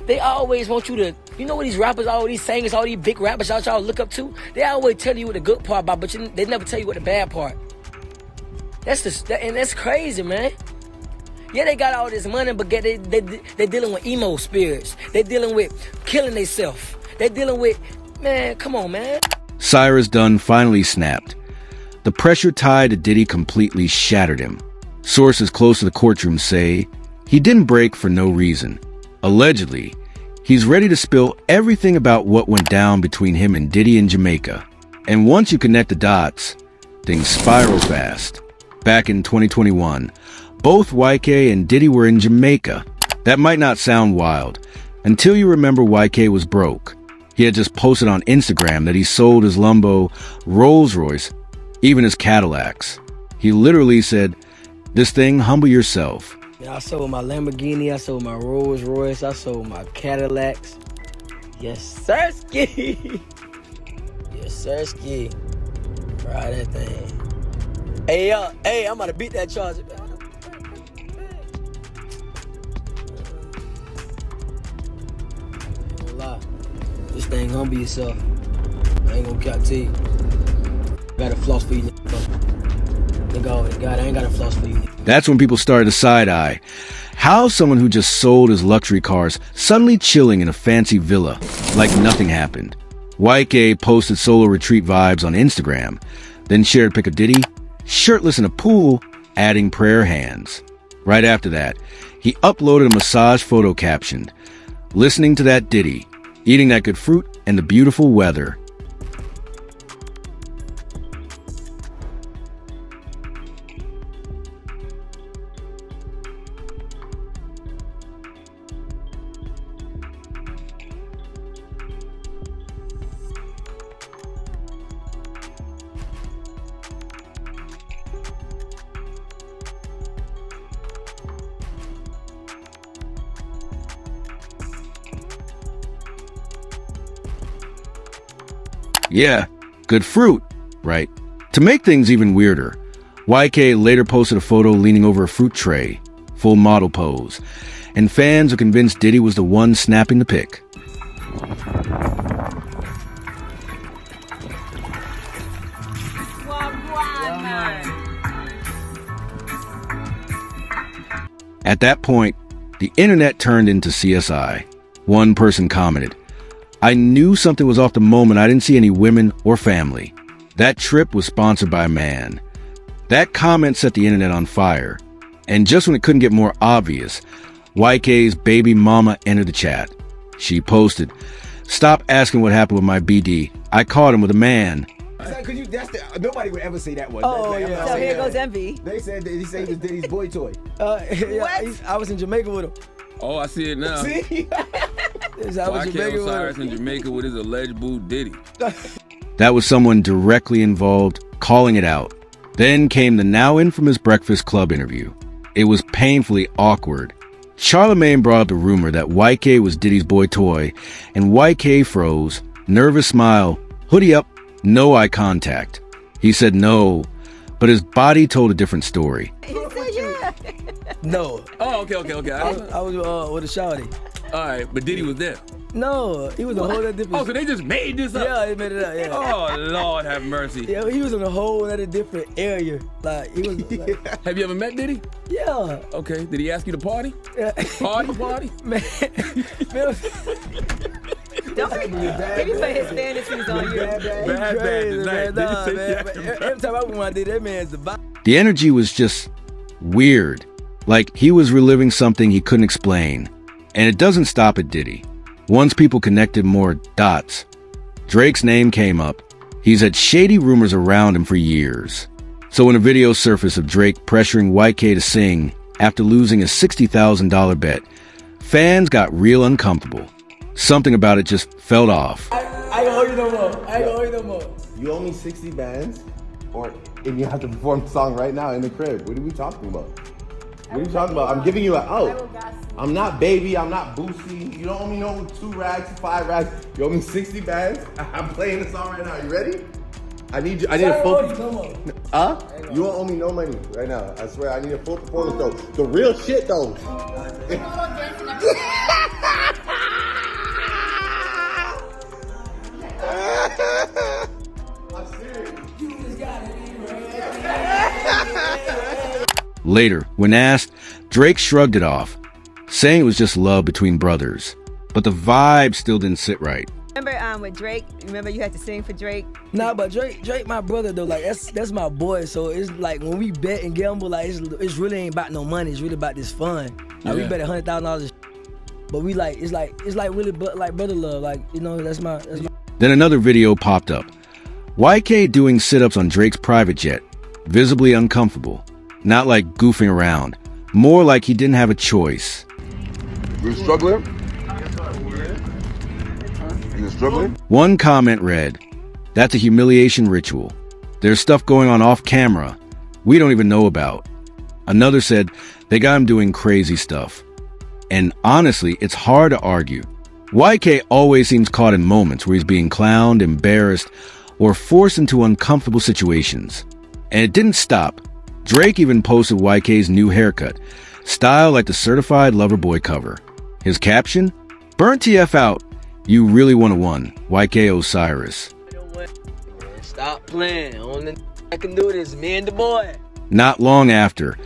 They always want you to, you know what these rappers, all these singers, all these big rappers y'all look up to? They always tell you what the good part about, but they never tell you what the bad part. And that's crazy, man. Yeah, they got all this money, but they dealing with emo spirits. They dealing with killing themselves. They dealing with, man, come on, man. Cyrus Dunn finally snapped. The pressure tied to Diddy completely shattered him. Sources close to the courtroom say he didn't break for no reason. Allegedly, he's ready to spill everything about what went down between him and Diddy in Jamaica. And once you connect the dots, things spiral fast. Back in 2021, both YK and Diddy were in Jamaica. That might not sound wild, until you remember YK was broke. He had just posted on Instagram that he sold his Lambo, Rolls Royce, even his Cadillacs. He literally said, "This thing, humble yourself." I sold my Lamborghini, I sold my Rolls Royce, I sold my Cadillacs. Yes, sir, ski. Yes, sir, ski. Ride that thing. Hey, I'm about to beat that charge. Don't lie. This thing gonna be yourself. I ain't gonna cap to you. Got a floss for you, nigga. God, I ain't got a floss for you. That's when people started to side-eye. How someone who just sold his luxury cars suddenly chilling in a fancy villa like nothing happened. YK posted solo retreat vibes on Instagram, then shared a pic of Diddy, shirtless in a pool, adding prayer hands. Right after that, he uploaded a massage photo captioned, "Listening to that Diddy, eating that good fruit and the beautiful weather." Yeah, good fruit, right? To make things even weirder, YK later posted a photo leaning over a fruit tray, full model pose, and fans are convinced Diddy was the one snapping the pic. At that point, the internet turned into CSI. One person commented, "I knew something was off the moment I didn't see any women or family. That trip was sponsored by a man." That comment set the internet on fire. And just when it couldn't get more obvious, YK's baby mama entered the chat. She posted, "Stop asking what happened with my BD. I caught him with a man." Nobody would ever say that one. Oh, yeah. So here goes Envy. They said he said he was Diddy's boy toy. Yeah, I was in Jamaica with him. Oh, I see it now. See? YK Osiris in Jamaica with his alleged boo Diddy. That was someone directly involved, calling it out. Then came the now infamous Breakfast Club interview. It was painfully awkward. Charlemagne brought up the rumor that YK was Diddy's boy toy, and YK froze, nervous smile, hoodie up, no eye contact. He said no, but his body told a different story. He said yeah. No. Oh, okay. I was with a shawty. All right, but Diddy was there. No, he was a whole other different. Oh, so they just made this up? Yeah, they made it up, yeah. Oh, Lord have mercy. Yeah, he was in a whole other different area. Like, he was like, Have you ever met Diddy? yeah. Okay, did he ask you to party? Yeah. Party? Man. Don't forget, he put his fantasies on you. Bad tonight. Nah, Did you say man. Every time I went out there, that man's the vibe. The energy was just weird. Like he was reliving something he couldn't explain. And it doesn't stop at Diddy. Once people connected more dots, Drake's name came up. He's had shady rumors around him for years. So when a video surfaced of Drake pressuring YK to sing after losing a $60,000 bet, fans got real uncomfortable. Something about it just felt off. I ain't gonna hold you no more. You owe me 60 bands, and you have to perform the song right now in the crib. What are we talking about? What are you talking about? I'm giving you an out. I'm not Baby. I'm not Boosie. You don't owe me no 2 rags, 5 rags. You owe me 60 bands. I'm playing the song right now. You ready? I need a full. You won't owe me no money right now. I swear. I need a full performance though. The real shit though. Later, when asked, Drake shrugged it off, saying it was just love between brothers. But the vibe still didn't sit right. Remember with Drake? Remember you had to sing for Drake? Nah, but Drake my brother though. Like that's my boy. So it's like when we bet and gamble, like it's really ain't about no money. It's really about this fun. Like we bet $100,000. But we like it's like really like brother love. Like, you know, that's my. Then another video popped up. YK doing sit-ups on Drake's private jet, visibly uncomfortable. Not like goofing around, more like he didn't have a choice. You struggling? You struggling? One comment read, "That's a humiliation ritual. There's stuff going on off camera we don't even know about." Another said, "They got him doing crazy stuff." And honestly, it's hard to argue. YK always seems caught in moments where he's being clowned, embarrassed, or forced into uncomfortable situations. And it didn't stop. Drake even posted YK's new haircut, styled like the Certified Lover Boy cover. His caption, "Burnt TF out. You really want to won. YK Osiris." Stop playing. Only I can do this, me and the boy. Not long after,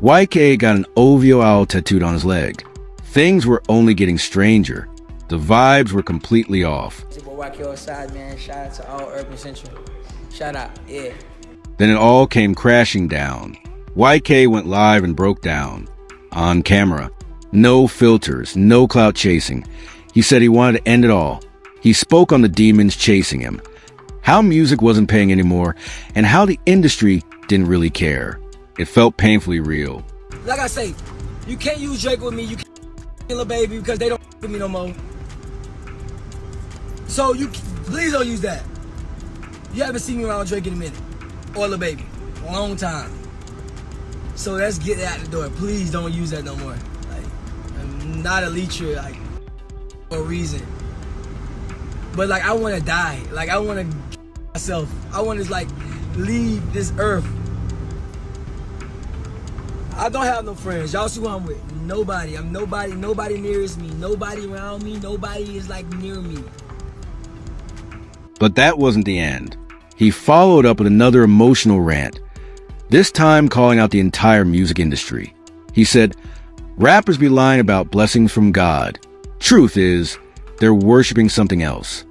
YK got an OVO owl tattooed on his leg. Things were only getting stranger. The vibes were completely off. It's your boy YK Osiris, man. Shout out to all Urban Central. Shout out, yeah. Then it all came crashing down. YK went live and broke down. On camera. No filters, no clout chasing. He said he wanted to end it all. He spoke on the demons chasing him, how music wasn't paying anymore, and how the industry didn't really care. It felt painfully real. Like I say, you can't use Drake with me, you can't kill a baby because they don't with me no more. So you please don't use that. You haven't seen me around Drake in a minute. Or Lil Baby. A long time. So let's get that out the door. Please don't use that no more. Like, I'm not a leecher, like, for a reason. But like, I want to die. Like, I want to myself. I want to like leave this earth. I don't have no friends. Y'all see who I'm with. Nobody. I'm nobody. Nobody nearest me. Nobody around me. Nobody is like near me. But that wasn't the end. He followed up with another emotional rant, this time calling out the entire music industry. He said, "Rappers be lying about blessings from God. Truth is, they're worshiping something else."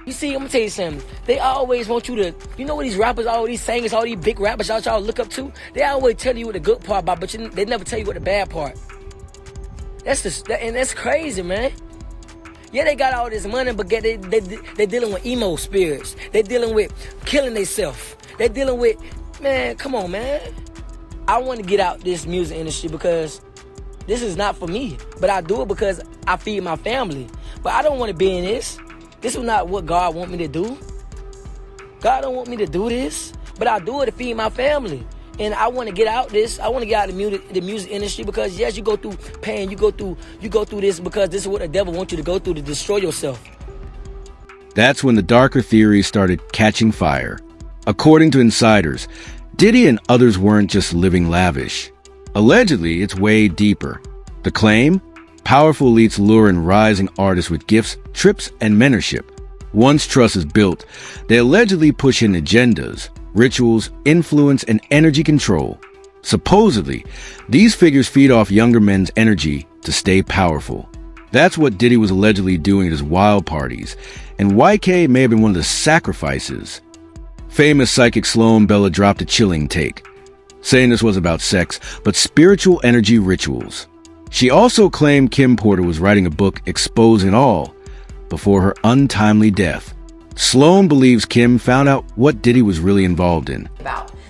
You see, I'm gonna tell you something. They always want you to, you know what these rappers, all these singers, all these big rappers y'all look up to? They always tell you what the good part about, but they never tell you what the bad part. And that's crazy, man. Yeah, they got all this money, but they dealing with emo spirits. They dealing with killing themselves. They dealing with, man, come on, man. I want to get out this music industry because this is not for me. But I do it because I feed my family. But I don't want to be in this. This is not what God want me to do. God don't want me to do this. But I do it to feed my family. And I want to get out this. I want to get out of the music industry because yes, you go through pain. You go through this because this is what the devil wants you to go through to destroy yourself. That's when the darker theories started catching fire. According to insiders, Diddy and others weren't just living lavish. Allegedly, it's way deeper. The claim? Powerful elites lure in rising artists with gifts, trips, and mentorship. Once trust is built, they allegedly push in agendas, rituals, influence, and energy control. Supposedly, these figures feed off younger men's energy to stay powerful. That's what Diddy was allegedly doing at his wild parties, and YK may have been one of the sacrifices. Famous psychic Sloan Bella dropped a chilling take, saying this was about sex, but spiritual energy rituals. She also claimed Kim Porter was writing a book exposing all before her untimely death. Sloan believes Kim found out what Diddy was really involved in.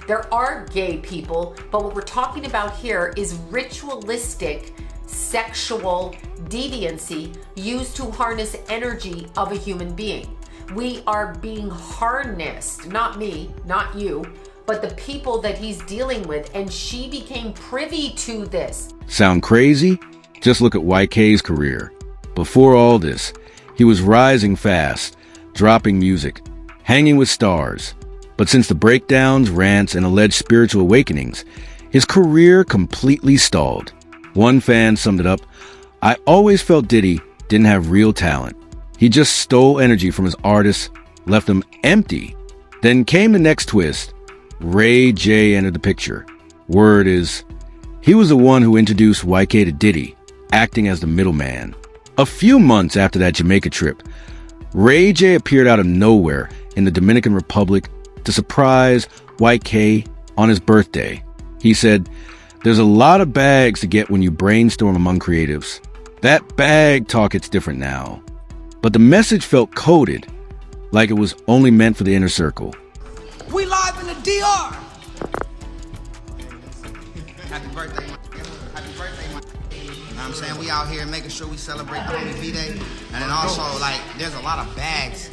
There are gay people, but what we're talking about here is ritualistic sexual deviancy used to harness energy of a human being. We are being harnessed, not me, not you, but the people that he's dealing with, and she became privy to this. Sound crazy? Just look at YK's career. Before all this, he was rising fast, dropping music, hanging with stars. But since the breakdowns, rants, and alleged spiritual awakenings, his career completely stalled. One fan summed it up, "I always felt Diddy didn't have real talent. He just stole energy from his artists, left them empty." Then came the next twist. Ray J entered the picture. Word is, he was the one who introduced YK to Diddy, acting as the middleman. A few months after that Jamaica trip, Ray J appeared out of nowhere in the Dominican Republic to surprise YK on his birthday. He said, "There's a lot of bags to get when you brainstorm among creatives. That bag talk, it's different now." But the message felt coded, like it was only meant for the inner circle. We live in the DR. Happy birthday, man. Happy birthday, man. You know what I'm saying? We out here making sure we celebrate the homie V-Day. And then also, like, there's a lot of bags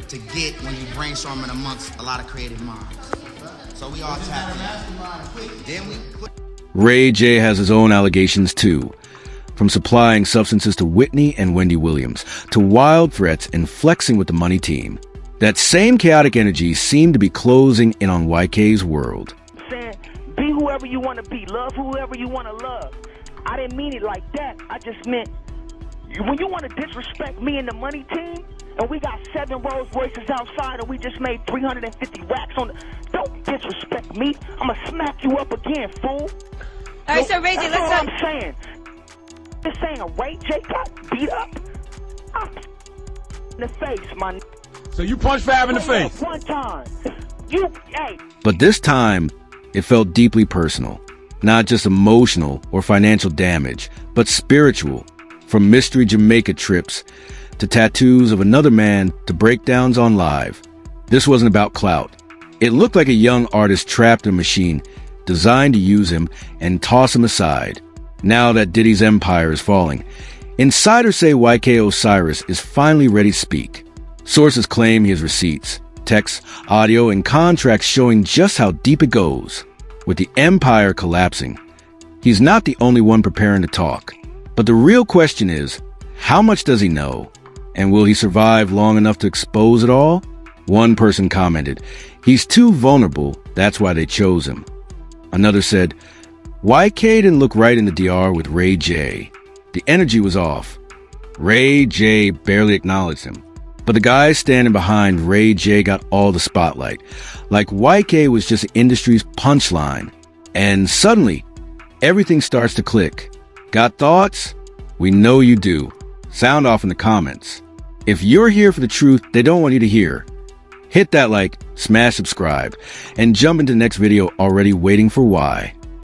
to get when you brainstorming amongst a lot of creative minds. So we all tapped in. Then we... Ray J has his own allegations too. From supplying substances to Whitney and Wendy Williams, to wild threats and flexing with the money team. That same chaotic energy seemed to be closing in on YK's world. Saying, be whoever you want to be, love whoever you want to love. I didn't mean it like that. I just meant, when you want to disrespect me and the money team, and we got 7 Rolls Royces outside, and we just made 350 racks on the... Don't disrespect me. I'm going to smack you up again, fool. All right, so Ray J, that's all let's I'm saying. Just saying Ray J got beat up. In the face, man. So you punched Fab in the face? One time. Hey. But this time, it felt deeply personal. Not just emotional or financial damage, but spiritual. From mystery Jamaica trips to tattoos of another man to breakdowns on live. This wasn't about clout. It looked like a young artist trapped in a machine designed to use him and toss him aside. Now that Diddy's empire is falling, insiders say YK Osiris is finally ready to speak. Sources claim he has receipts, texts, audio, and contracts showing just how deep it goes. With the empire collapsing, he's not the only one preparing to talk. But the real question is, how much does he know? And will he survive long enough to expose it all? One person commented, "He's too vulnerable, that's why they chose him." Another said, "YK didn't look right in the DR with Ray J. The energy was off." Ray J barely acknowledged him. But the guys standing behind Ray J got all the spotlight, like YK was just the industry's punchline. And suddenly, everything starts to click. Got thoughts? We know you do. Sound off in the comments. If you're here for the truth they don't want you to hear, hit that like, smash subscribe, and jump into the next video already waiting for why.